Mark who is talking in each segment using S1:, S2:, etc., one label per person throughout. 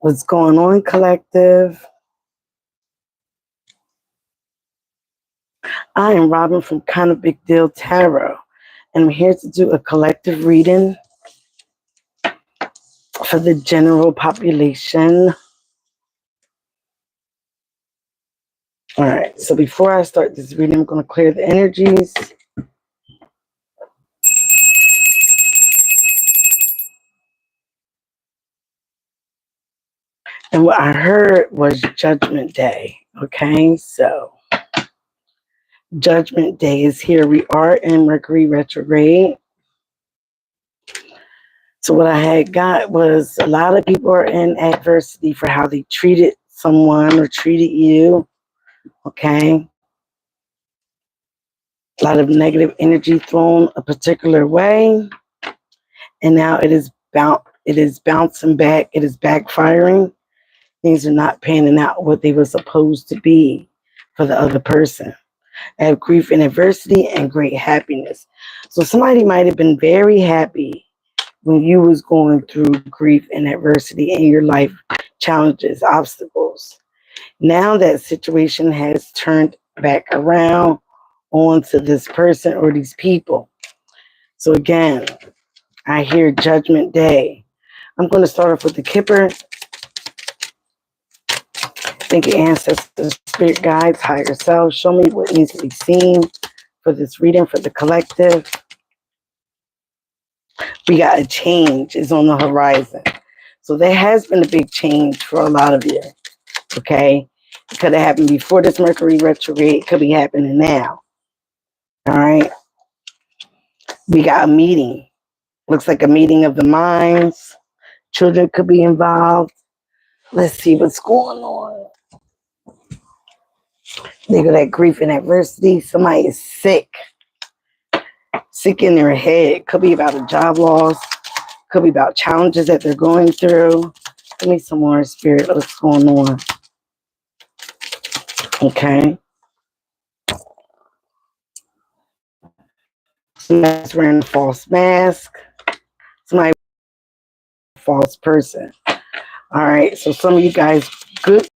S1: What's going on, collective? I am Robin from Kind of Big Deal Tarot, and I'm here to do a collective reading for the general population. All right, so before I start this reading, I'm going to clear the energies. And what I heard was Judgment Day. Okay, so Judgment Day is here. We are in Mercury retrograde. So what I had got was a lot of people are in adversity for how they treated someone or treated you. Okay. A lot of negative energy thrown a particular way. And now it is bouncing back. It is backfiring. Things are not panning out what they were supposed to be for the other person. I have grief and adversity and great happiness. So somebody might have been very happy when you was going through grief and adversity in your life, challenges, obstacles. Now that situation has turned back around onto this person or these people. So again, I hear Judgment Day. I'm going to start off with the Kipper. Thank you, ancestors, spirit guides, higher self. Show me what needs to be seen for this reading for the collective. We got a change is on the horizon. So there has been a big change for a lot of you. Okay? It could have happened before this Mercury retrograde. It could be happening now. All right? We got a meeting. Looks like a meeting of the minds. Children could be involved. Let's see what's going on. They got that grief and adversity. Somebody is sick. Sick in their head. Could be about a job loss. Could be about challenges that they're going through. Give me some more, spirit. What's going on? Okay. Somebody's wearing a false mask. Somebody false person. All right. So some of you guys, good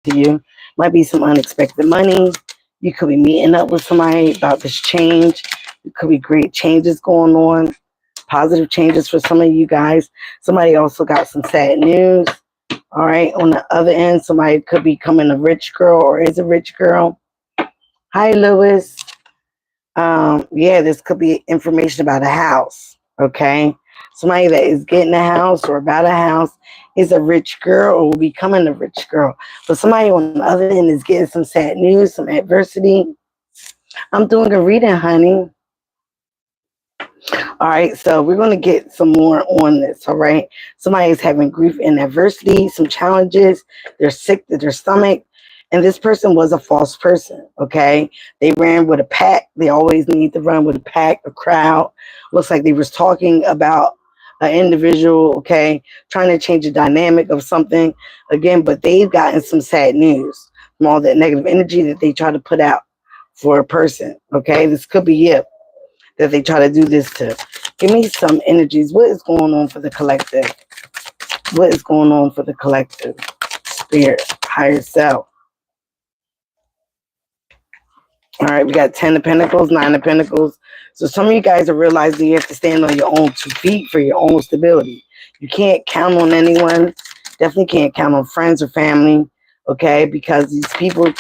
S1: to you. Might be some unexpected money. You could be meeting up with somebody about this change. It could be great changes going on. Positive changes for some of you guys. Somebody also got some sad news. All right. On the other end, somebody could be becoming a rich girl or is a rich girl. Hi, Lewis. Yeah, this could be information about a house. Okay. Somebody that is getting a house or about a house is a rich girl or will be becoming a rich girl. But somebody on the other end is getting some sad news, some adversity. I'm doing a reading, honey. All right, so we're going to get some more on this, all right? Somebody is having grief and adversity, some challenges. They're sick to their stomach. And this person was a false person, okay? They ran with a pack. They always need to run with a pack, a crowd. Looks like they was talking about an individual, okay? Trying to change the dynamic of something, again, but they've gotten some sad news from all that negative energy that they try to put out for a person, okay? This could be you that they try to do this to. Give me some energies. What is going on for the collective? What is going on for the collective? Spirit, higher self. All right, we got 10 of Pentacles, 9 of Pentacles. So some of you guys are realizing you have to stand on your own 2 feet for your own stability. You can't count on anyone. Definitely can't count on friends or family, okay? Because these people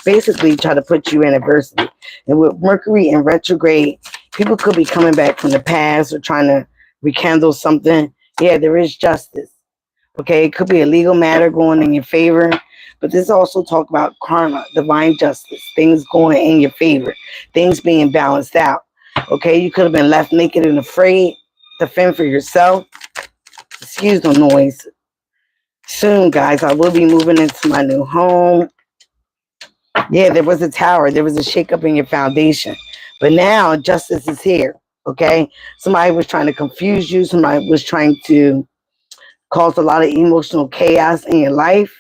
S1: basically try to put you in adversity. And with Mercury in retrograde, people could be coming back from the past or trying to rekindle something. Yeah, there is justice. Okay, it could be a legal matter going in your favor. But this also talk about karma, divine justice, things going in your favor, things being balanced out. Okay, you could have been left naked and afraid to fend for yourself. Excuse the noise. Soon, guys, I will be moving into my new home. Yeah, there was a tower. There was a shakeup in your foundation. But now justice is here, okay? Somebody was trying to confuse you. Somebody was trying to cause a lot of emotional chaos in your life,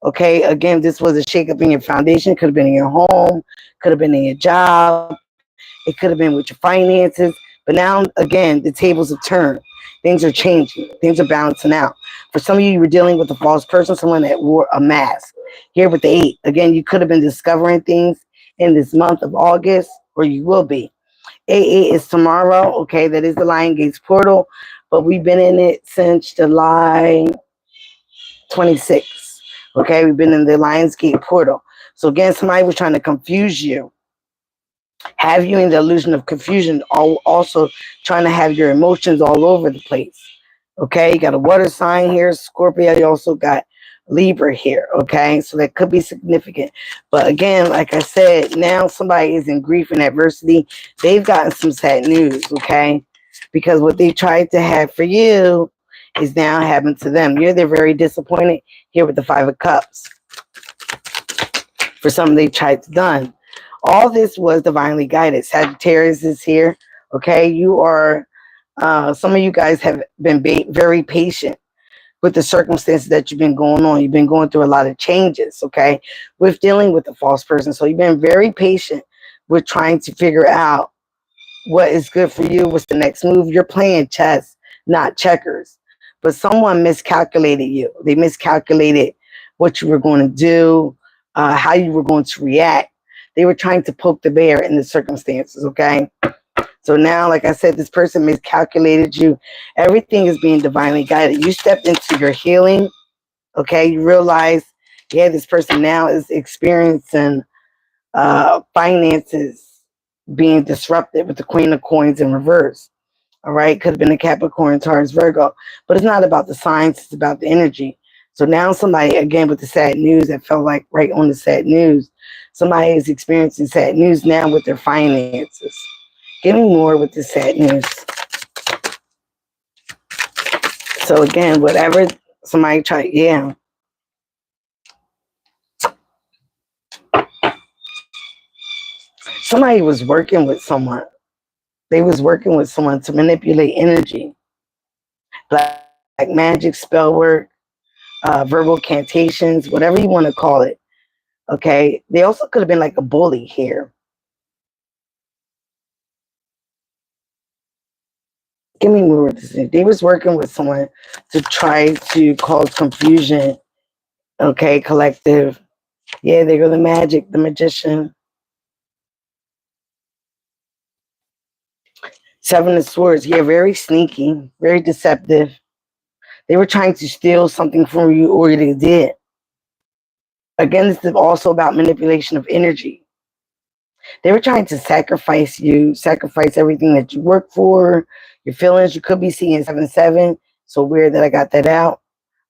S1: okay? Again, this was a shakeup in your foundation. Could have been in your home. Could have been in your job. It could have been with your finances. But now, again, the tables have turned. Things are changing. Things are balancing out. For some of you, you were dealing with a false person, someone that wore a mask. Here with the 8, again, you could have been discovering things in this month of August, or you will be. 8 is tomorrow. Okay, that is the Lion Gates portal, but we've been in it since July 26th. Okay, we've been in the Lionsgate portal. So again, somebody was trying to confuse you, have you in the illusion of confusion, also trying to have your emotions all over the place. Okay, you got a water sign here, Scorpio. You also got Libra here. Okay, so that could be significant. But again, like I said, now somebody is in grief and adversity. They've gotten some sad news. Okay, because what they tried to have for you is now happened to them. They're very disappointed here with the 5 of Cups for something they tried to done. All this was divinely guided. Sagittarius is here. Okay, you are. Some of you guys have been very patient with the circumstances that you've been going on. You've been going through a lot of changes. Okay, with dealing with the false person. So you've been very patient with trying to figure out what is good for you. What's the next move? You're playing chess, not checkers. But someone miscalculated you. They miscalculated what you were going to do, how you were going to react. They were trying to poke the bear in the circumstances, okay? So now, like I said, this person miscalculated you. Everything is being divinely guided. You stepped into your healing, okay? You realize, yeah, this person now is experiencing finances being disrupted with the Queen of Coins in reverse. All right, could have been a Capricorn, Taurus, Virgo, but it's not about the signs, it's about the energy. So now somebody, again, with the sad news, that felt like right on the sad news, somebody is experiencing sad news now with their finances. Give me more with the sad news. So again, whatever somebody tried, yeah. Somebody was working with someone. They was working with someone to manipulate energy. Black magic, spell work, verbal cantations, whatever you want to call it. Okay. They also could have been like a bully here. Give me more of this. They was working with someone to try to cause confusion. Okay, collective. Yeah, they go the magic, the magician. 7 of Swords. Yeah, very sneaky, very deceptive. They were trying to steal something from you, or they did. Again, this is also about manipulation of energy. They were trying to sacrifice you, sacrifice everything that you work for, your feelings. You could be seeing 7-7. So weird that I got that out.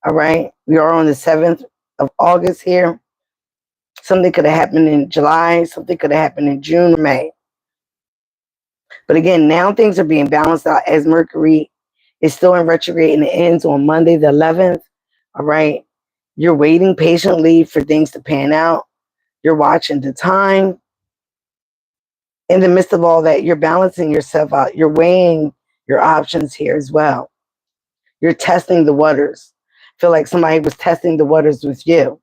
S1: All right. We are on the 7th of August here. Something could have happened in July. Something could have happened in June or May. But again, now things are being balanced out as Mercury is still in retrograde and it ends on Monday the 11th. All right. You're waiting patiently for things to pan out. You're watching the time. In the midst of all that, you're balancing yourself out. You're weighing your options here as well. You're testing the waters. Feel like somebody was testing the waters with you.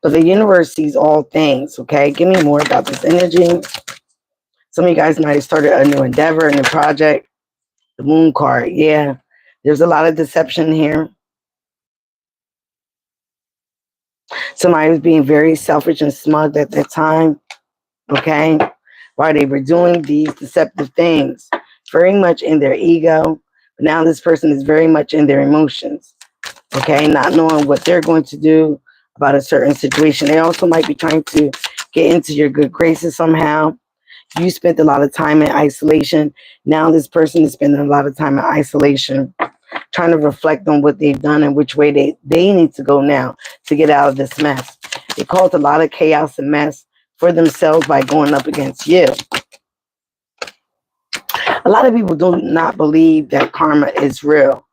S1: But the universe sees all things, okay? Give me more about this energy. Some of you guys might have started a new endeavor, a new project. The Moon card, yeah. There's a lot of deception here. Somebody was being very selfish and smug at that time, okay? While they were doing these deceptive things, very much in their ego. But now this person is very much in their emotions, okay? Not knowing what they're going to do about a certain situation. They also might be trying to get into your good graces somehow. You spent a lot of time in isolation. Now this person is spending a lot of time in isolation, trying to reflect on what they've done and which way they need to go now to get out of this mess. They caused a lot of chaos and mess for themselves by going up against you. A lot of people do not believe that karma is real.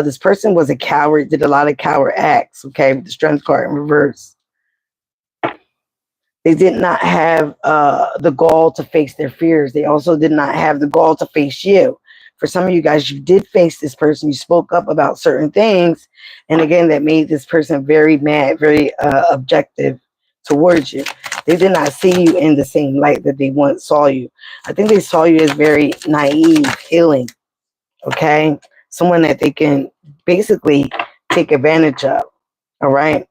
S1: This person was a coward, did a lot of coward acts, okay, with the Strength card in reverse. They did not have the gall to face their fears. They also did not have the gall to face you. For some of you guys, you did face this person. You spoke up about certain things. And again, that made this person very mad, very objective towards you. They did not see you in the same light that they once saw you. I think they saw you as very naive, healing, okay? Someone that they can basically take advantage of, all right?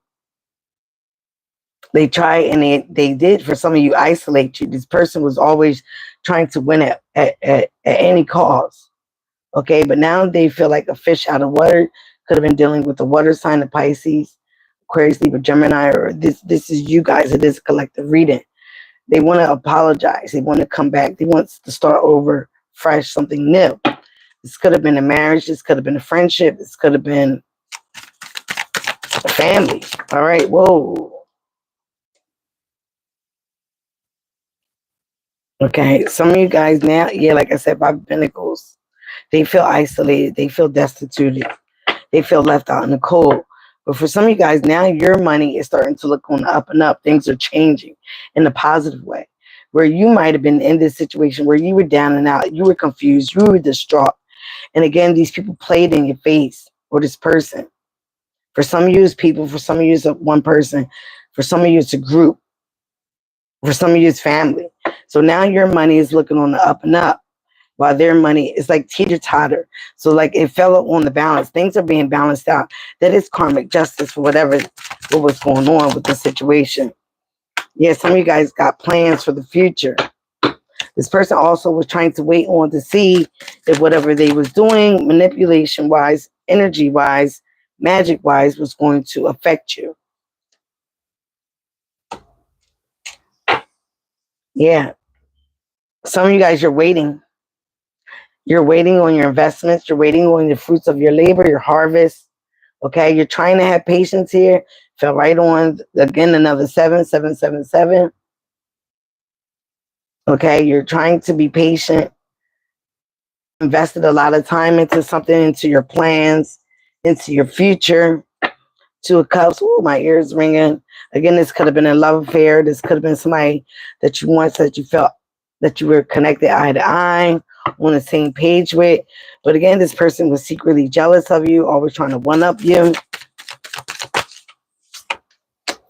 S1: They try and they did, for some of you, isolate you. This person was always trying to win at any cost, okay? But now they feel like a fish out of water. Could have been dealing with the water sign of Pisces, Aquarius, Libra, Gemini, or this is you guys. It is a collective reading. They want to apologize. They want to come back. They want to start over fresh, something new. This could have been a marriage. This could have been a friendship. This could have been a family. All right. Whoa. Okay. Some of you guys now, yeah, like I said, Five of Pentacles, they feel isolated. They feel destitute. They feel left out in the cold. But for some of you guys, now your money is starting to look on the up and up. Things are changing in a positive way. Where you might have been in this situation where you were down and out, you were confused, you were distraught. And again, these people played in your face, or this person. For some of you, it's people. For some of you, it's one person. For some of you, it's a group. For some of you, it's family. So now your money is looking on the up and up, while their money is like teeter-totter. So like it fell on the balance. Things are being balanced out. That is karmic justice for what was going on with the situation. Yeah, some of you guys got plans for the future. This person also was trying to wait on to see if whatever they was doing, manipulation-wise, energy-wise, magic-wise, was going to affect you. Yeah. Some of you guys, you're waiting. You're waiting on your investments. You're waiting on the fruits of your labor, your harvest. Okay, you're trying to have patience here. Fell right on, again, another 7, 7, 7, 7. Okay, you're trying to be patient. Invested a lot of time into something, into your plans, into your future. Two of Cups. Ooh, my ears ringing. Again, this could have been a love affair. This could have been somebody that you once, that you felt that you were connected eye to eye, on the same page with. But again, this person was secretly jealous of you, always trying to one-up you.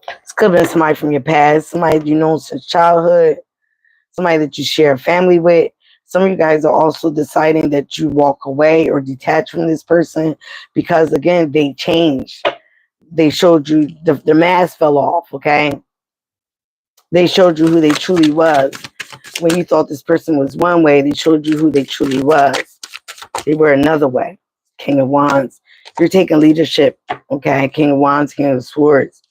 S1: This could have been somebody from your past, somebody you know since childhood, somebody that you share a family with. Some of you guys are also deciding that you walk away or detach from this person because, again, they changed. They showed you, the mask fell off, okay? They showed you who they truly was. When you thought this person was one way, they showed you who they truly was. They were another way. King of Wands. You're taking leadership, okay? King of Wands, King of Swords.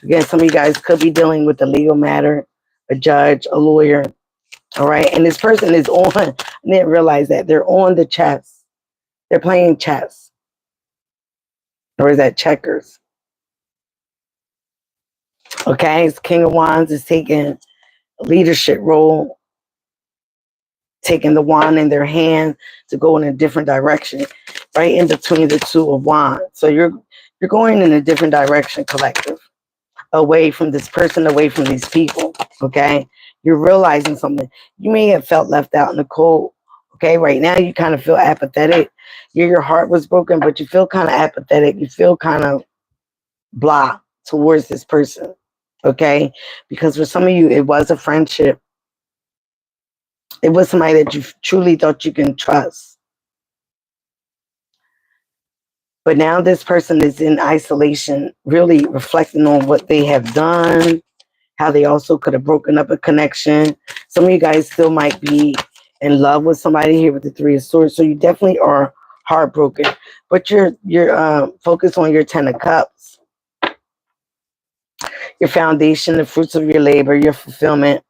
S1: Again, some of you guys could be dealing with a legal matter, a judge, a lawyer, all right? And this person is on, I didn't realize that, they're on the chess. They're playing chess. Or is that checkers? Okay, it's King of Wands is taking a leadership role, taking the wand in their hand to go in a different direction, right in between the Two of Wands. So you're going in a different direction, collective, away from this person, away from these people, okay? You're realizing something. You may have felt left out in the cold, okay? Right now, you kind of feel apathetic. Your heart was broken, but you feel kind of apathetic. You feel kind of blah towards this person, okay? Because for some of you, it was a friendship. It was somebody that you truly thought you can trust. But now this person is in isolation, really reflecting on what they have done, how they also could have broken up a connection. Some of you guys still might be in love with somebody here with the Three of Swords. So you definitely are heartbroken. But you're focused on your Ten of Cups, your foundation, the fruits of your labor, your fulfillment,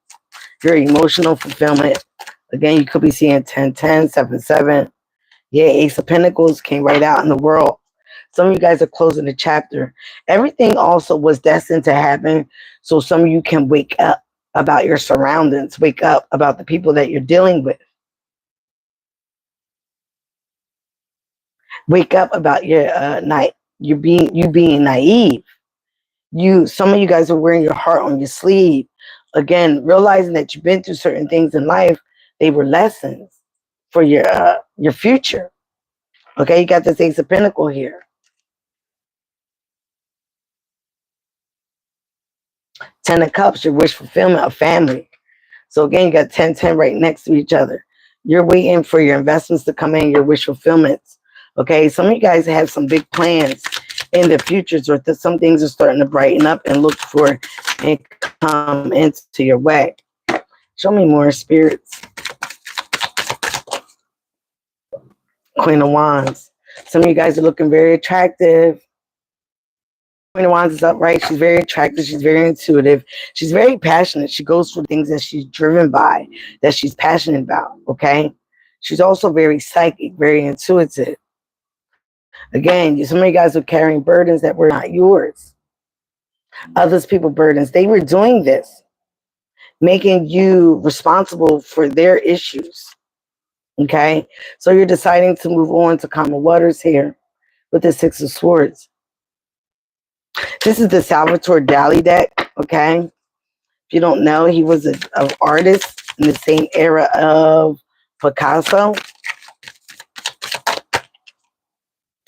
S1: your emotional fulfillment. Again, you could be seeing 10, 10, 7, 7. Yeah, Ace of Pentacles came right out in the world. Some of you guys are closing the chapter. Everything also was destined to happen. So some of you can wake up about your surroundings. Wake up about the people that you're dealing with. Wake up about your you being naive. Some of you guys are wearing your heart on your sleeve. Again, realizing that you've been through certain things in life. They were lessons for your future. Okay, you got this Ace of Pentacles here. Ten of Cups, your wish fulfillment, a family. So again, you got 10, 10 right next to each other. You're waiting for your investments to come in, your wish fulfillments. Okay, some of you guys have some big plans in the futures, or some things are starting to brighten up and look for and come into your way. Show me more, spirits. Queen of Wands. Some of you guys are looking very attractive. Queen of Wands is upright. She's very attractive. She's very intuitive. She's very passionate. She goes for things that she's driven by, that she's passionate about. Okay. She's also very psychic, very intuitive. Again, some of you guys are carrying burdens that were not yours. Others people's burdens. They were doing this, making you responsible for their issues. Okay. So you're deciding to move on to calmer waters here with the Six of Swords. This is the Salvatore Dali deck, okay? If you don't know, he was an artist in the same era of Picasso.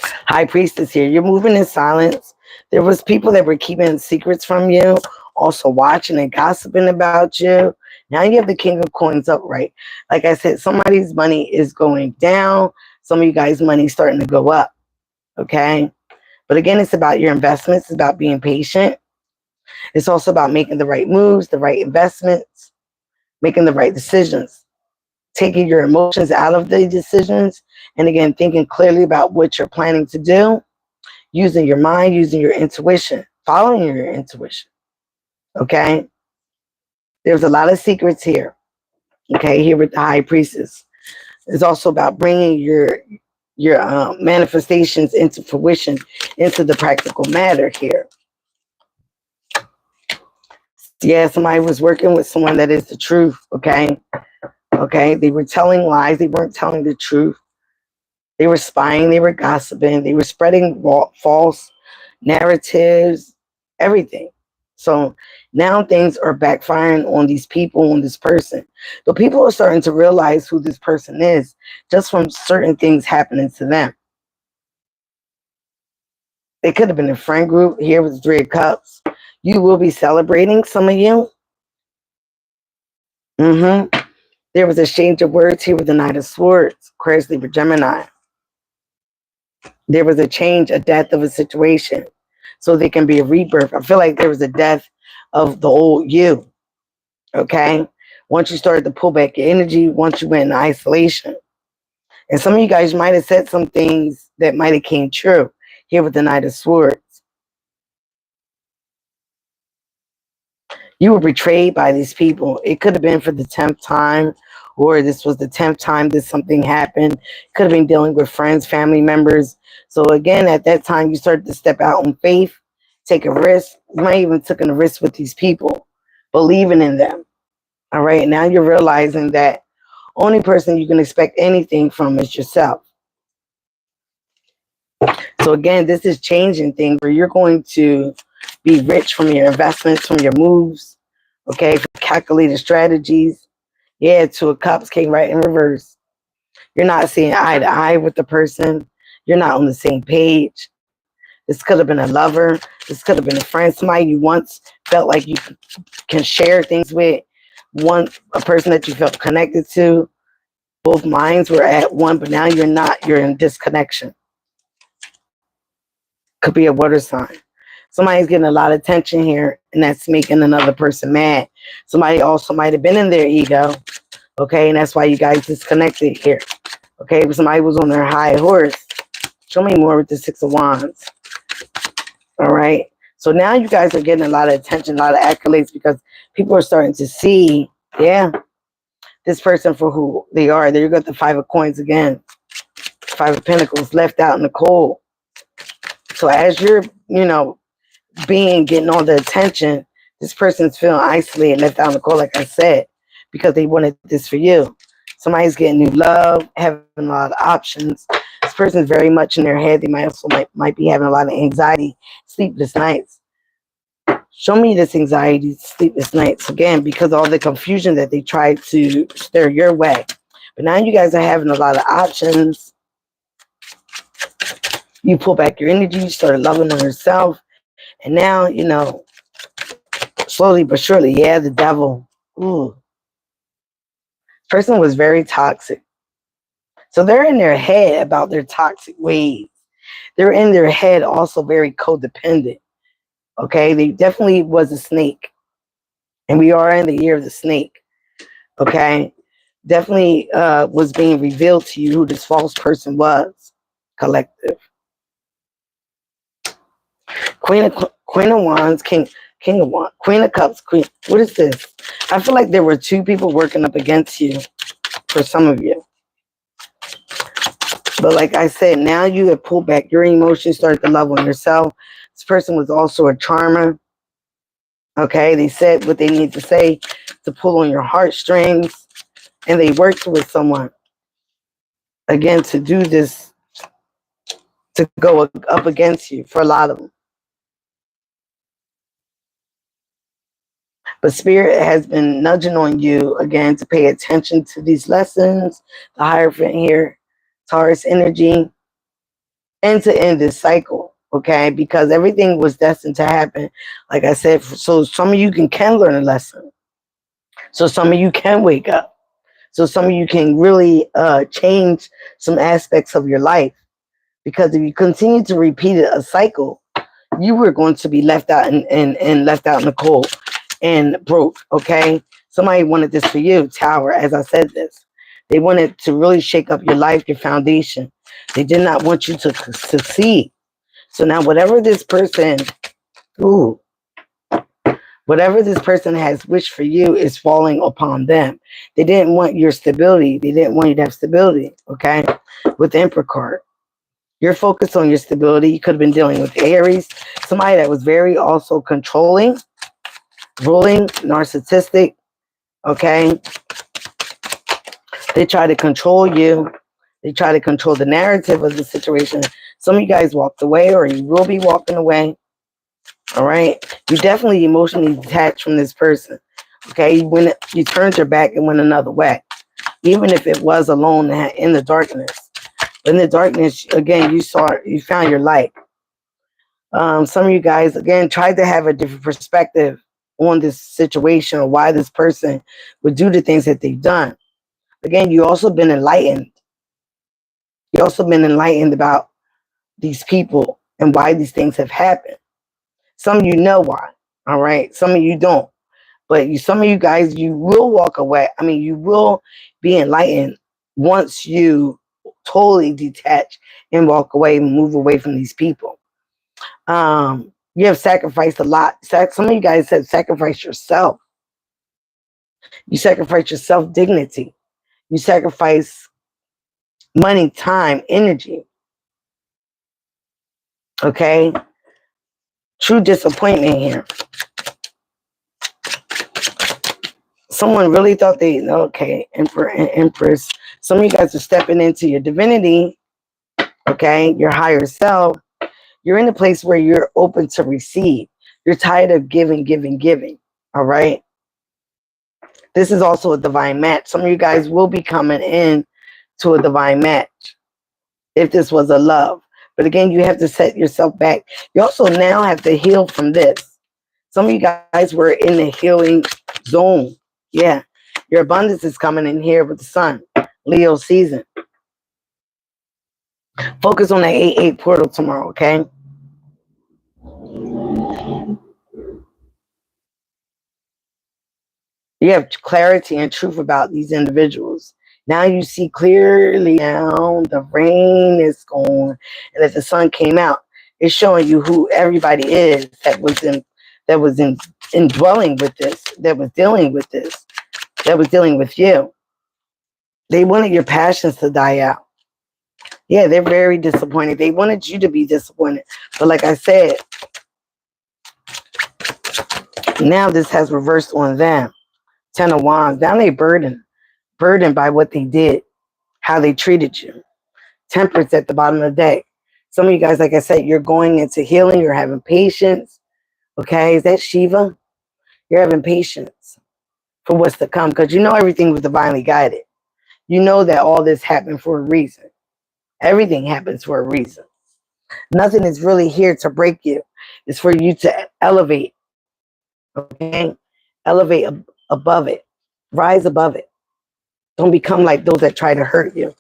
S1: High Priestess here. You're moving in silence. There was people that were keeping secrets from you, also watching and gossiping about you. Now you have the King of Coins upright. Like I said, somebody's money is going down. Some of you guys' money is starting to go up, okay? But again, it's about your investments. It's about being patient. It's also about making the right moves, the right investments, making the right decisions, taking your emotions out of the decisions, and again, thinking clearly about what you're planning to do, using your mind, using your intuition, following your intuition, okay? There's a lot of secrets here, okay, here with the High Priestess. It's also about bringing your manifestations into fruition, into the practical matter here. Yeah, somebody was working with someone that is the truth, okay? Okay, they were telling lies. They weren't telling the truth. They were spying. They were gossiping. They were spreading false narratives, everything. So now things are backfiring on these people, on this person. So people are starting to realize who this person is just from certain things happening to them. It could have been a friend group. Here with the Three of Cups. You will be celebrating, some of you. There was a exchange of words here with the Knight of Swords, Aquarius, Libra, Gemini. There was a change, a death of a situation. So there can be a rebirth. I feel like there was a death of the old you. Okay? Once you started to pull back your energy, once you went in isolation. And some of you guys might have said some things that might have came true here with the Knight of Swords. You were betrayed by these people. It could have been for the 10th time, or this was the 10th time that something happened. Could have been dealing with friends, family members. So again, at that time, you started to step out on faith, take a risk. You might even took a risk with these people, believing in them. All right, now you're realizing that only person you can expect anything from is yourself. So again, this is changing things where you're going to be rich from your investments, from your moves, okay, from calculated strategies. Yeah, Two of Cups came right in reverse. You're not seeing eye to eye with the person. You're not on the same page. This could have been a lover. This could have been a friend, somebody you once felt like you can share things with, a person that you felt connected to. Both minds were at one, but now you're not. You're in disconnection. Could be a water sign. Somebody's getting a lot of attention here, and that's making another person mad. Somebody also might have been in their ego, okay, and that's why you guys disconnected here, okay? But somebody was on their high horse. Show me more with the Six of Wands. All right. So now you guys are getting a lot of attention, a lot of accolades, because people are starting to see, yeah, this person for who they are. There you got the Five of Coins again. Five of Pentacles left out in the cold. So as you're, getting all the attention, this person's feeling isolated, left out in the cold, like I said, because they wanted this for you. Somebody's getting new love, having a lot of options. This person's very much in their head. They might be having a lot of anxiety, sleepless nights. Show me this anxiety, sleepless nights, again, because all the confusion that they tried to stir your way. But now you guys are having a lot of options. You pull back your energy, you started loving on yourself. And now, Slowly but surely. Yeah, the devil. Ooh. Person was very toxic. So they're in their head about their toxic ways. They're in their head also very codependent. Okay, they definitely was a snake. And we are in the year of the snake. Okay, definitely was being revealed to you who this false person was. Collective. Queen of Wands, King of Wands, Queen of Cups, Queen. What is this? I feel like there were two people working up against you for some of you. But like I said, now you have pulled back your emotions, started to love on yourself. This person was also a charmer. Okay, they said what they need to say to pull on your heartstrings, and they worked with someone again to do this, to go up against you for a lot of them. But Spirit has been nudging on you again to pay attention to these lessons, the Hierophant here, Taurus energy, and to end this cycle, okay? Because everything was destined to happen, like I said. So some of you can learn a lesson. So some of you can wake up. So some of you can really change some aspects of your life. Because if you continue to repeat a cycle, you were going to be left out and left out in the cold and broke, okay? Somebody wanted this for you, Tower, as I said this. They wanted to really shake up your life, your foundation. They did not want you to succeed. So now whatever this person, whatever this person has wished for you is falling upon them. They didn't want your stability. They didn't want you to have stability, okay? With the Emperor card. You're focused on your stability. You could have been dealing with Aries, somebody that was very also controlling, ruling, narcissistic, okay? They try to control you. They try to control the narrative of the situation. Some of you guys walked away, or you will be walking away, all right? You're definitely emotionally detached from this person, okay? You turned your back and went another way, even if it was alone in the darkness. In the darkness, again, you found your light. Some of you guys, again, tried to have a different perspective on this situation or why this person would do the things that they've done. Again, you also been enlightened. You also been enlightened about these people and why these things have happened. Some of you know why, all right? Some of you don't. But some of you guys, you will walk away. I mean, you will be enlightened once you totally detach and walk away and move away from these people. You have sacrificed a lot. Some of you guys have sacrificed yourself. You sacrifice your self-dignity. You sacrifice money, time, energy. Okay? True disappointment here. Someone really thought okay, Emperor and Empress. Some of you guys are stepping into your divinity, okay, your higher self. You're in a place where you're open to receive. You're tired of giving, all right? This is also a divine match. Some of you guys will be coming in to a divine match if this was a love. But again, you have to set yourself back. You also now have to heal from this. Some of you guys were in the healing zone. Yeah. Your abundance is coming in here with the sun. Leo season. Focus on the 8-8 portal tomorrow, okay? You have clarity and truth about these individuals. Now you see clearly now the rain is gone and that the sun came out. It's showing you who everybody is that was indwelling with this, that was dealing with this, that was dealing with you. They wanted your passions to die out. Yeah, they're very disappointed. They wanted you to be disappointed. But like I said, now this has reversed on them. 10 of Wands. Now they burdened by what they did, how they treated you. Temperance at the bottom of the deck. Some of you guys, like I said, you're going into healing. You're having patience. Okay, is that Shiva? You're having patience for what's to come because you know everything was divinely guided. You know that all this happened for a reason. Everything happens for a reason. Nothing is really here to break you. It's for you to elevate. Okay? Elevate above it. Rise above it. Don't become like those that try to hurt you.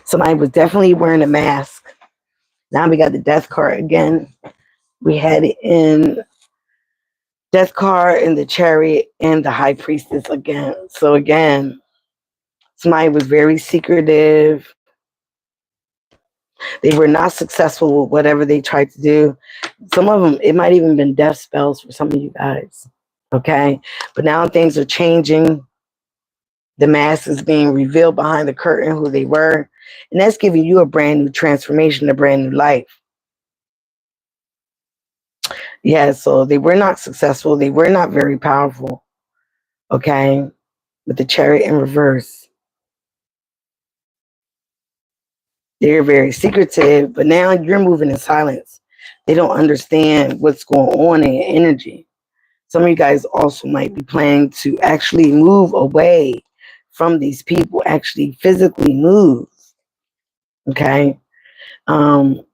S1: Somebody was definitely wearing a mask. Now we got the death card again. We had it in death card in the chariot and the high priestess again. So again, somebody was very secretive. They were not successful with whatever they tried to do. Some of them, it might even been death spells for some of you guys. Okay? But now things are changing. The mask is being revealed behind the curtain who they were. And that's giving you a brand new transformation, a brand new life. Yeah, so they were not successful. They were not very powerful. Okay? With the chariot in reverse. They're very secretive, but now you're moving in silence. They don't understand what's going on in your energy. Some of you guys also might be planning to actually move away from these people, actually physically move. Okay? But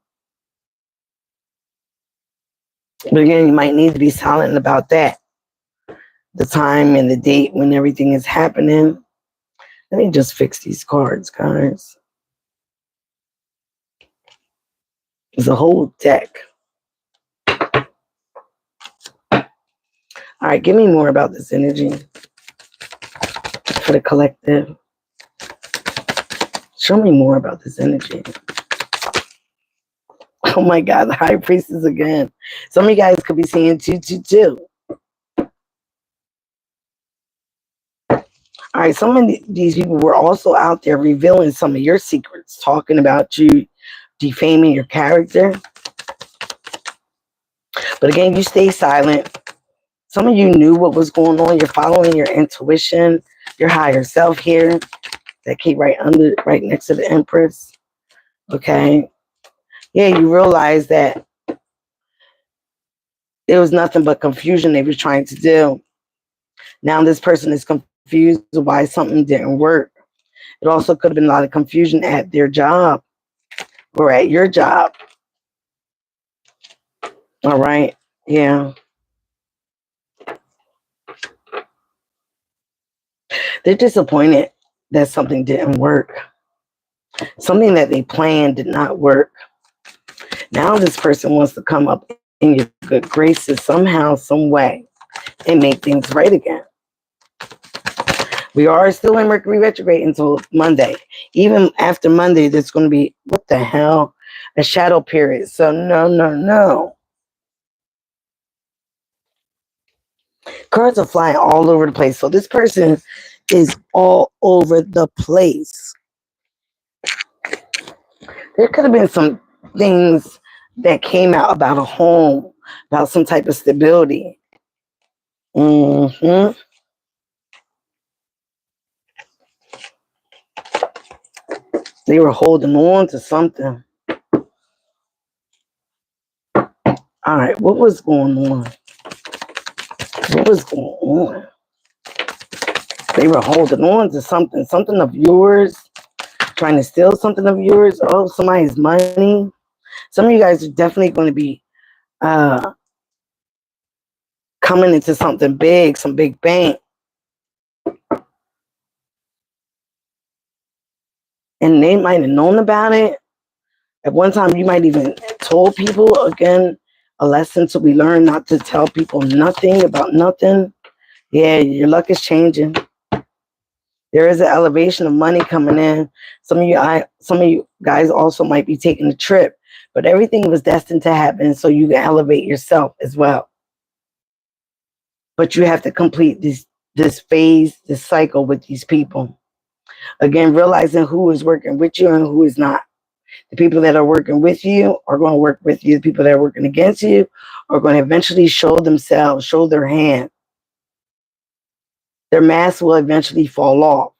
S1: again, you might need to be silent about that. The time and the date when everything is happening. Let me just fix these cards, guys. There's a whole deck. All right, give me more about this energy for the collective. Show me more about this energy. Oh my God, the high priestess again. Some of you guys could be seeing 222. All right, some of these people were also out there revealing some of your secrets, talking about you, defaming your character. But again, you stay silent. Some of you knew what was going on. You're following your intuition, your higher self here. That key right next to the Empress. Okay. Yeah, you realize that it was nothing but confusion they were trying to do. Now this person is confused why something didn't work. It also could have been a lot of confusion at their job or at your job. All right. Yeah. They're disappointed that something didn't work. Something that they planned did not work. Now this person wants to come up in your good graces somehow, some way, and make things right again. We are still in Mercury retrograde until Monday. Even after Monday, there's going to be, what the hell, a shadow period. So no. Cards are flying all over the place. So this person is all over the place. There could have been some things that came out about a home, about some type of stability. Mm-hmm. They were holding on to something. All right, what was going on? What was going on? They were holding on to something of yours, trying to steal something of yours. Oh, somebody's money. Some of you guys are definitely going to be coming into something big, some big bank. And they might have known about it. At one time, you might even told people, again, a lesson to be learned not to tell people nothing about nothing. Yeah, your luck is changing. There is an elevation of money coming in. Some of you guys also might be taking a trip, but everything was destined to happen so you can elevate yourself as well. But you have to complete this phase, this cycle with these people. Again, realizing who is working with you and who is not. The people that are working with you are going to work with you. The people that are working against you are going to eventually show themselves, show their hand. Their mask will eventually fall off.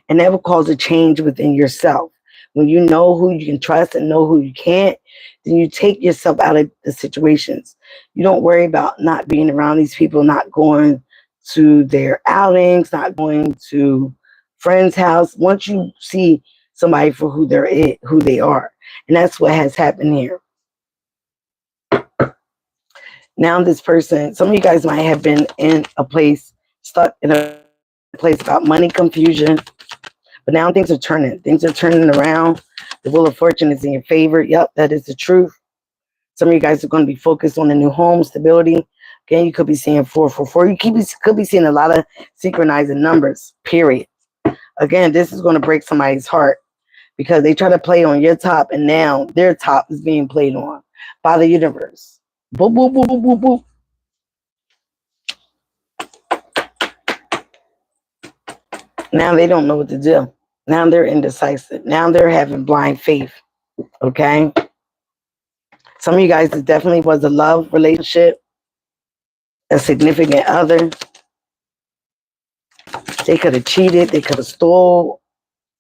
S1: And that will cause a change within yourself. When you know who you can trust and know who you can't, then you take yourself out of the situations. You don't worry about not being around these people, not going to their outings, not going to friends' house. Once you see somebody for who they are. And that's what has happened here. Now this person, some of you guys might have been in a place, stuck in a place about money confusion, but now things are turning. Things are turning around. The wheel of fortune is in your favor. Yep, that is the truth. Some of you guys are going to be focused on a new home, stability. Again, you could be seeing 444. You could be seeing a lot of synchronizing numbers, period. Again, this is going to break somebody's heart because they try to play on your top, and now their top is being played on by the universe. Boop, boop, boop, boop, boop, boop. Now they don't know what to do. Now they're indecisive. Now they're having blind faith. Okay? Some of you guys, it definitely was a love relationship, a significant other. They could have cheated. They could have stole.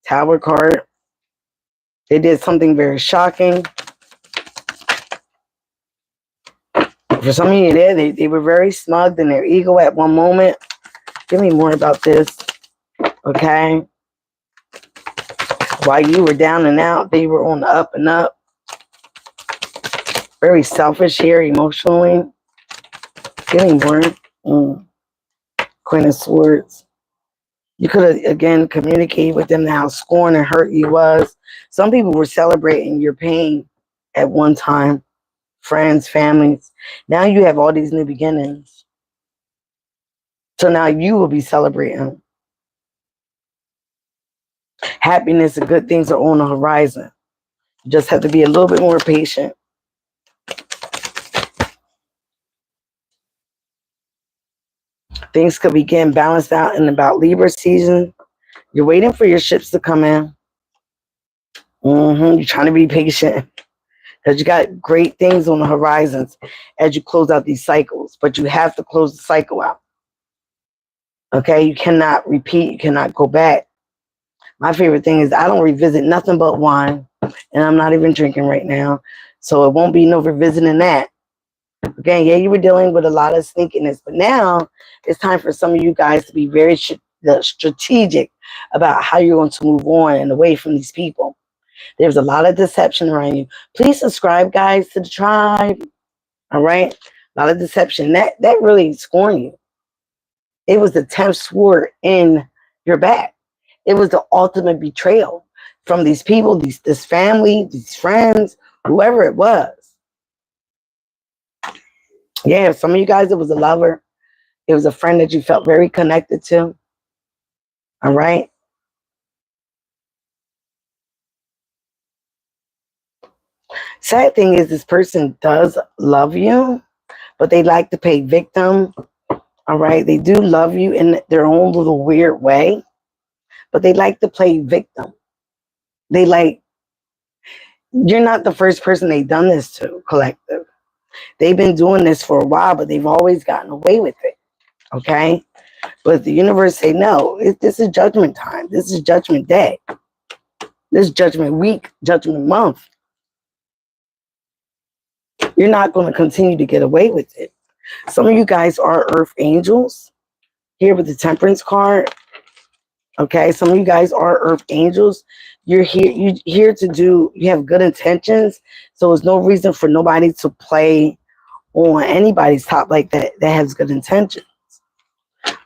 S1: Tower card. They did something very shocking. For some of you there, they were very smug in their ego at one moment. Give me more about this. Okay? While you were down and out, they were on the up and up. Very selfish here emotionally. Give me more. Queen of Swords. You could have, again, communicated with them how scorn and hurt you was. Some people were celebrating your pain at one time. Friends, families. Now you have all these new beginnings. So now you will be celebrating. Happiness and good things are on the horizon. You just have to be a little bit more patient. Things could be getting balanced out in about Libra season. You're waiting for your ships to come in. You're trying to be patient because you got great things on the horizons as you close out these cycles. But you have to close the cycle out. Okay? You cannot repeat. You cannot go back. My favorite thing is I don't revisit nothing but wine. And I'm not even drinking right now. So it won't be no revisiting that. Again, yeah, you were dealing with a lot of sneakiness. But now it's time for some of you guys to be very strategic about how you're going to move on and away from these people. There's a lot of deception around you. Please subscribe, guys, to the tribe. All right? A lot of deception. That really scorned you. It was the 10th sword in your back. It was the ultimate betrayal from these people, this family, these friends, whoever it was. Yeah, some of you guys, it was a lover. It was a friend that you felt very connected to. All right? Sad thing is this person does love you, but they like to play victim. All right? They do love you in their own little weird way, but they like to play victim. You're not the first person they've done this to, collective. They've been doing this for a while, but they've always gotten away with it. Okay? But the universe say, no, this is judgment time. This is judgment day. This is judgment week, judgment month. You're not going to continue to get away with it. Some of you guys are earth angels. Here with the temperance card. Okay, some of you guys are earth angels. You're here to do, you have good intentions. So there's no reason for nobody to play on anybody's top like that has good intentions.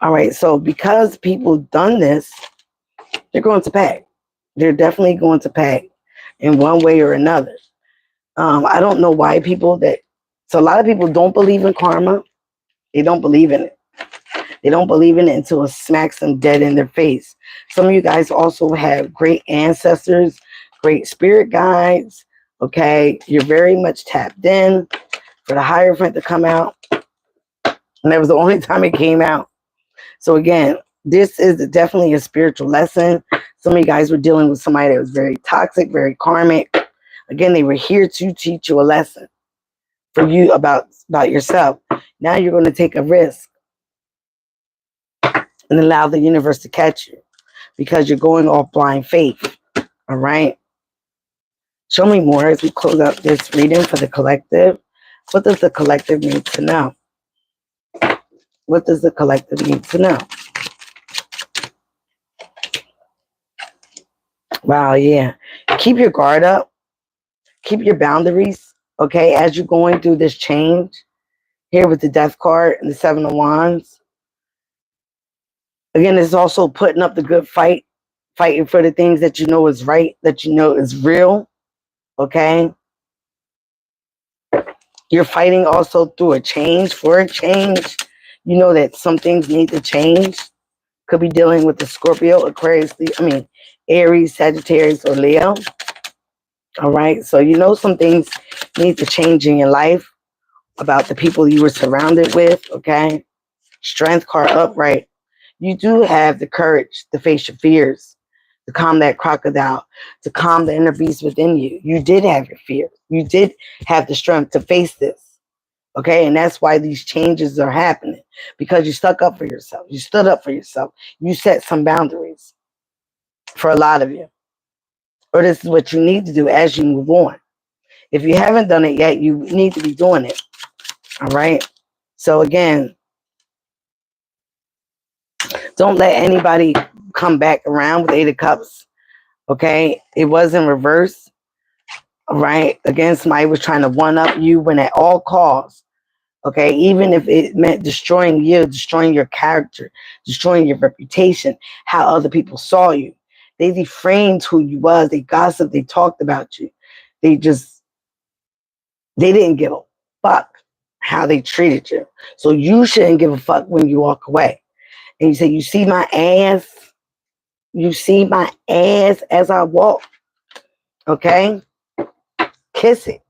S1: All right, so because people done this, they're going to pay. They're definitely going to pay in one way or another. I don't know why so a lot of people don't believe in karma. They don't believe in it. They don't believe in it until it smacks them dead in their face. Some of you guys also have great ancestors, great spirit guides. Okay, you're very much tapped in for the Hierophant to come out. And that was the only time it came out. So again, this is definitely a spiritual lesson. Some of you guys were dealing with somebody that was very toxic, very karmic. Again, they were here to teach you a lesson for you about yourself. Now you're going to take a risk and allow the universe to catch you because you're going off blind faith. All right. Show me more as we close out this reading for the collective. What does the collective need to know? What does the collective need to know? Wow, yeah. Keep your guard up. Keep your boundaries, okay, as you're going through this change. Here with the Death card and the Seven of Wands. Again, it's also putting up the good fight. Fighting for the things that you know is right. That you know is real. Okay? You're fighting also through a change. For a change. You know that some things need to change. Could be dealing with the Scorpio, Aquarius, Aries, Sagittarius, or Leo. All right. So you know some things need to change in your life about the people you were surrounded with. Okay. Strength card upright. You do have the courage to face your fears, to calm that crocodile, to calm the inner beast within you. You did have your fears. You did have the strength to face this. Okay, and that's why these changes are happening, because you stuck up for yourself. You stood up for yourself. You set some boundaries for a lot of you. Or this is what you need to do as you move on. If you haven't done it yet, you need to be doing it. All right. So again, don't let anybody come back around with 8 of Cups. Okay. It was in reverse. All right. Again, somebody was trying to one up you when at all costs. Okay, even if it meant destroying you, destroying your character, destroying your reputation, how other people saw you. They deframed who you was. They gossiped. They talked about you. They didn't give a fuck how they treated you. So you shouldn't give a fuck when you walk away. And you say, you see my ass? You see my ass as I walk? Okay? Kiss it.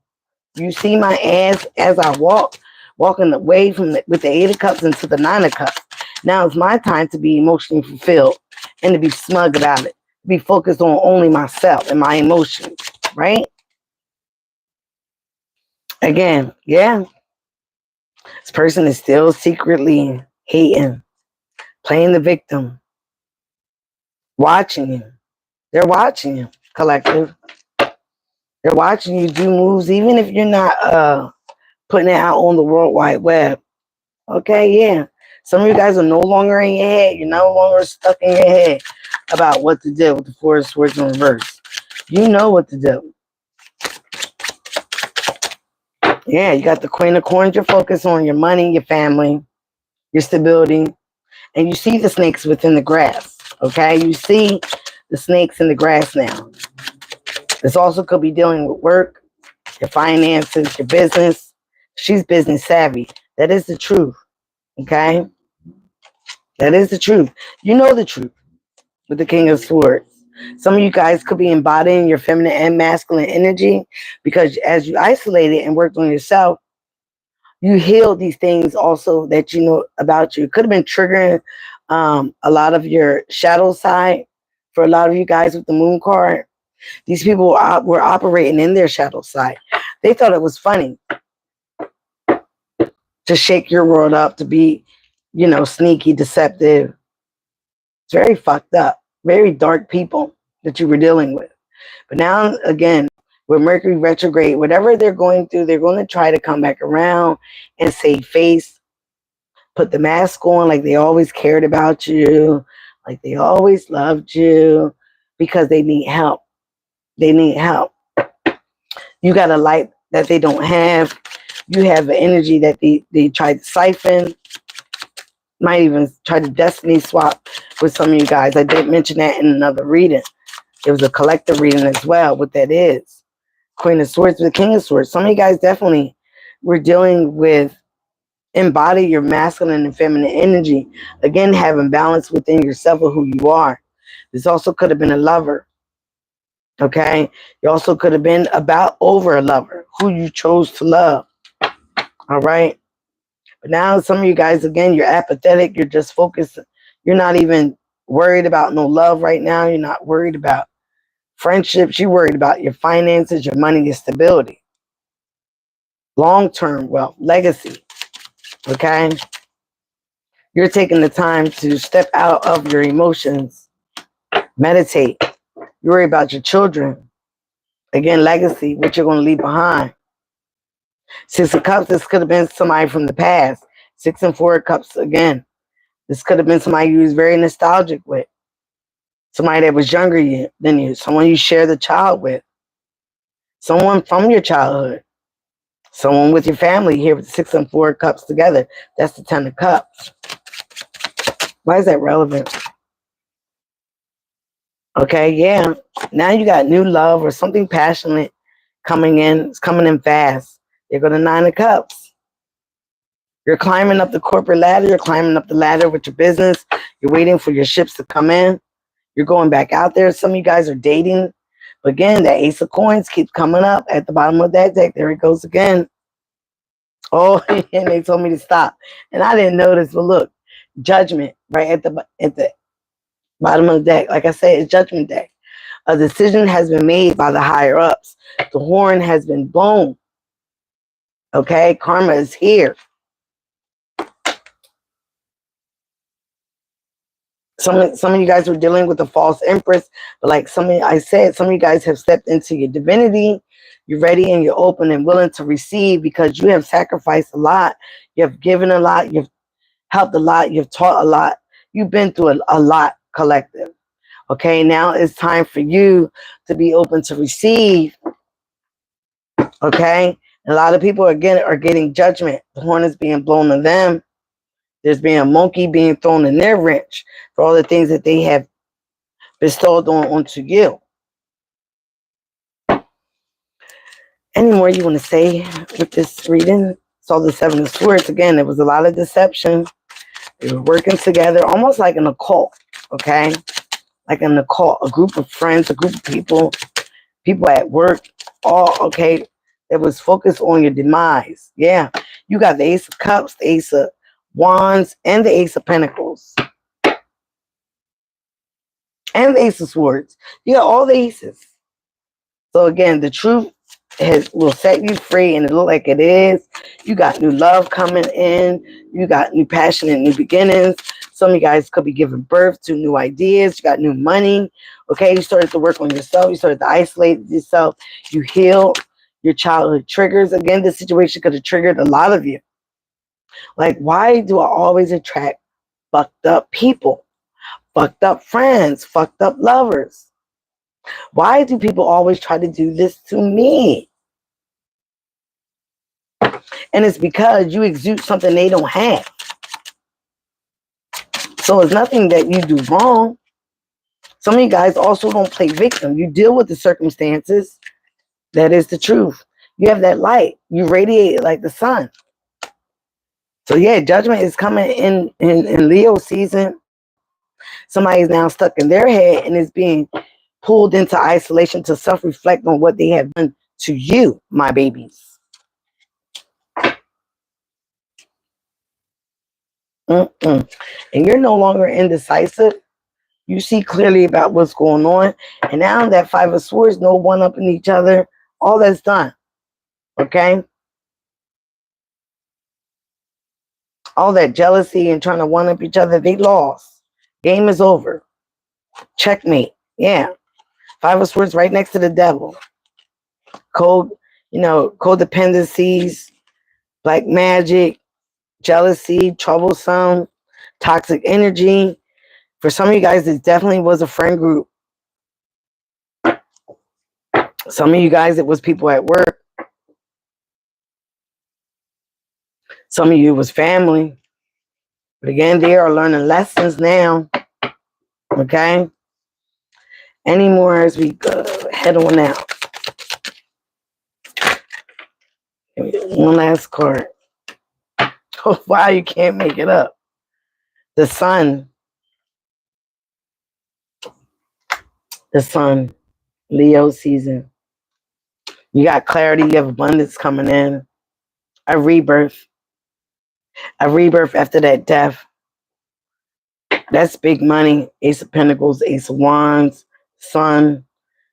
S1: You see my ass as I walk? Walking away from with the 8 of Cups into the 9 of Cups. Now it's my time to be emotionally fulfilled and to be smug about it. Be focused on only myself and my emotions, right? Again, yeah. This person is still secretly hating, playing the victim, watching you. They're watching you, collective. They're watching you do moves, even if you're not putting it out on the World Wide Web. Okay, yeah. Some of you guys are no longer in your head. You're no longer stuck in your head about what to do with the 4 of Swords in reverse. You know what to do. Yeah, you got the Queen of Coins. You're focused on your money, your family, your stability. And you see the snakes within the grass. Okay, you see the snakes in the grass now. This also could be dealing with work, your finances, your business. She's business savvy. That is the truth. Okay? That is the truth. You know the truth with the King of Swords. Some of you guys could be embodying your feminine and masculine energy, because as you isolated and worked on yourself, you healed these things also that you know about you. It could have been triggering a lot of your shadow side for a lot of you guys with the Moon card. These people were operating in their shadow side. They thought it was funny to shake your world up, to be, sneaky, deceptive. It's very fucked up. Very dark people that you were dealing with. But now, again, with Mercury retrograde, whatever they're going through, they're going to try to come back around and save face, put the mask on like they always cared about you, like they always loved you, because they need help. They need help. You got a light that they don't have. You have an energy that they try to siphon. Might even try to destiny swap with some of you guys. I did mention that in another reading. It was a collective reading as well, what that is. Queen of Swords with the King of Swords. Some of you guys definitely were dealing with embody your masculine and feminine energy. Again, having balance within yourself of who you are. This also could have been a lover. Okay? You also could have been about over a lover, who you chose to love. All right? But now some of you guys, again, you're apathetic. You're just focused. You're not even worried about no love right now. You're not worried about friendships. You're worried about your finances, your money, your stability. Long-term wealth, legacy. Okay? You're taking the time to step out of your emotions. Meditate. You worry about your children. Again, legacy, what you're going to leave behind. 6 of Cups, this could have been somebody from the past. 6 and 4 of Cups, again. This could have been somebody you was very nostalgic with. Somebody that was younger than you. Someone you share the child with. Someone from your childhood. Someone with your family here with the 6 and 4 cups together. That's the 10 of cups. Why is that relevant? Okay, yeah. Now you got new love or something passionate coming in. It's coming in fast. You go to 9 of cups. You're climbing up the corporate ladder. You're climbing up the ladder with your business. You're waiting for your ships to come in. You're going back out there. Some of you guys are dating. But again, that Ace of Coins keeps coming up at the bottom of that deck. There it goes again. Oh, and they told me to stop. And I didn't notice. But look, Judgment right at the bottom of the deck. Like I said, it's Judgment Day. A decision has been made by the higher ups. The horn has been blown. Okay, karma is here. Some of you guys were dealing with a false empress, but like some of you guys have stepped into your divinity. You're ready and you're open and willing to receive because you have sacrificed a lot. You have given a lot. You've helped a lot. You've taught a lot. You've been through a lot, collective. Okay, now it's time for you to be open to receive. Okay, and a lot of people again are getting judgment. The horn is being blown on them. There's being a monkey being thrown in their wrench for all the things that they have bestowed onto you. Any more you want to say with this reading? Saw the 7 of Swords. Again, there was a lot of deception. They were working together, almost like an occult, okay? Like an occult, a group of friends, a group of people at work, all, okay, that was focused on your demise. Yeah, you got the Ace of Cups, the Ace of Wands, and the Ace of Pentacles. And the Ace of Swords. You got all the aces. So again, the truth will set you free, and it look like it is. You got new love coming in. You got new passion and new beginnings. Some of you guys could be giving birth to new ideas. You got new money. Okay, you started to work on yourself. You started to isolate yourself. You healed your childhood triggers. Again, this situation could have triggered a lot of you. Like, why do I always attract fucked up people? Fucked up friends, fucked up lovers. Why do people always try to do this to me? And it's because you exude something they don't have. So it's nothing that you do wrong. Some of you guys also don't play victim. You deal with the circumstances. That is the truth. You have that light. You radiate like the sun. So yeah, judgment is coming in Leo season. Somebody's now stuck in their head and is being pulled into isolation to self-reflect on what they have done to you, my babies. And you're no longer indecisive. You see clearly about what's going on. And now that 5 of Swords, no one up in each other, all that's done. Okay? All that jealousy and trying to one up each other, they lost. Game is over. Checkmate. Yeah. 5 of Swords right next to the devil. Codependencies, black magic, jealousy, troublesome, toxic energy. For some of you guys, it definitely was a friend group. Some of you guys, it was people at work. Some of you, it was family. But again, they are learning lessons now. Okay? Any more as we go, head on out. One last card. Oh, wow, you can't make it up. The sun. The sun. Leo season. You got clarity. You have abundance coming in. A rebirth. A rebirth after that death. That's big money. Ace of Pentacles, Ace of Wands, Sun.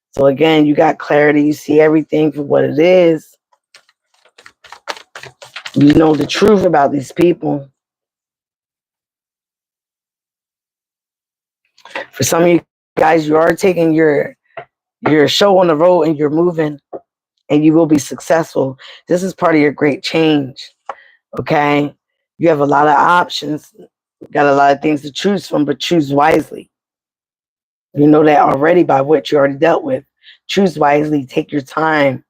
S1: So again, you got clarity. You see everything for what it is. You know the truth about these people. For some of you guys, you are taking your show on the road and you're moving and you will be successful. This is part of your great change. Okay? You have a lot of options. Got a lot of things to choose from, but choose wisely. You know that already by what you already dealt with. Choose wisely. Take your time.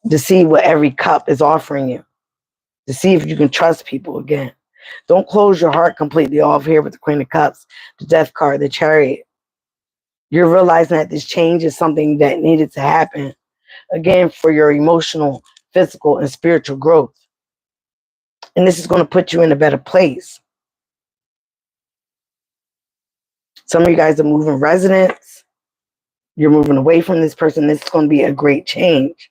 S1: to see what every cup is offering you, to see if you can trust people again. Don't close your heart completely off here with the Queen of Cups, the Death card, the Chariot. You're realizing that this change is something that needed to happen, again, for your emotional, physical, and spiritual growth. And this is going to put you in a better place. Some of you guys are moving residence. You're moving away from this person. This is going to be a great change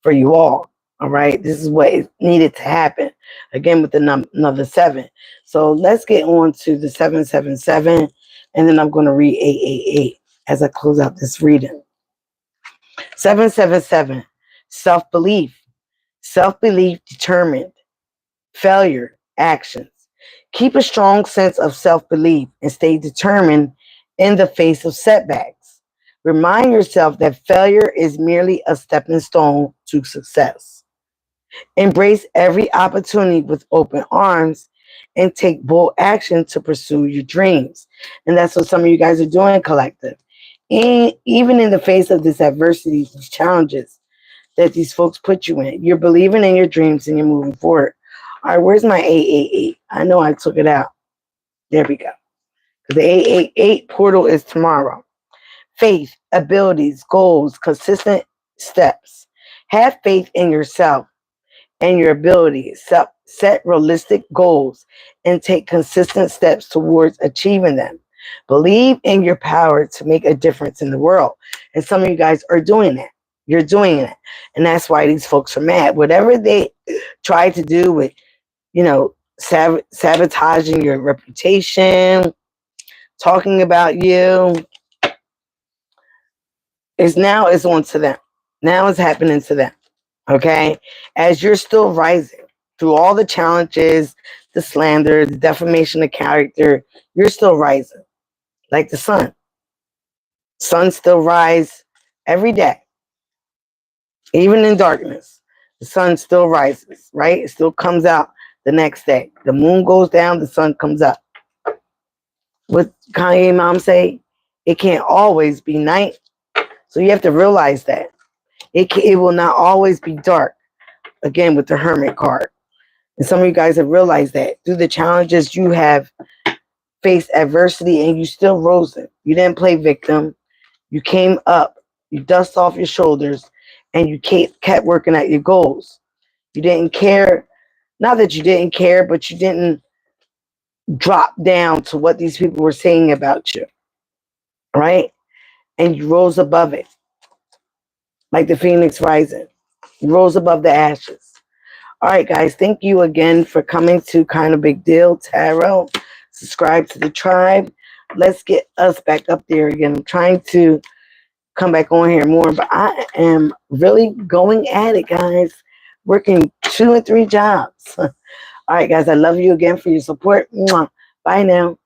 S1: for you all. All right. This is what is needed to happen. Again, with the number 7. So let's get on to the 777. And then I'm going to read 888 as I close out this reading. 777. Self-belief. Self-belief determined. Failure. Actions. Keep a strong sense of self-belief and stay determined in the face of setbacks. Remind yourself that failure is merely a stepping stone to success. Embrace every opportunity with open arms and take bold action to pursue your dreams. And that's what some of you guys are doing, collective. And even in the face of this adversity, these challenges that these folks put you in, you're believing in your dreams and you're moving forward. All right, where's my 888? I know I took it out. There we go. The 888 portal is tomorrow. Faith, abilities, goals, consistent steps. Have faith in yourself and your abilities. Set realistic goals and take consistent steps towards achieving them. Believe in your power to make a difference in the world. And some of you guys are doing that. You're doing it. And that's why these folks are mad. Whatever they try to do with, sabotaging your reputation, talking about you, it's on to them. Now it's happening to them. Okay? As you're still rising through all the challenges, the slander, the defamation of character, you're still rising. Like the sun. Sun still rise every day. Even in darkness, the sun still rises, right? It still comes out the next day. The moon goes down, the sun comes up. What Kanye mom say? It can't always be night. So you have to realize that. It will not always be dark. Again, with the Hermit card. And some of you guys have realized that through the challenges you have faced adversity and you still rose it. You didn't play victim. You came up. You dust off your shoulders and you kept working at your goals. You didn't care. Not that you didn't care, but you didn't drop down to what these people were saying about you. Right? And you rose above it. Like the phoenix rising. You rose above the ashes. All right, guys. Thank you again for coming to Kind of Big Deal Tarot. Subscribe to the tribe. Let's get us back up there again. I'm trying to come back on here more, but I am really going at it, guys. Working 2 and 3 jobs. All right, guys. I love you again for your support. Mwah. Bye now.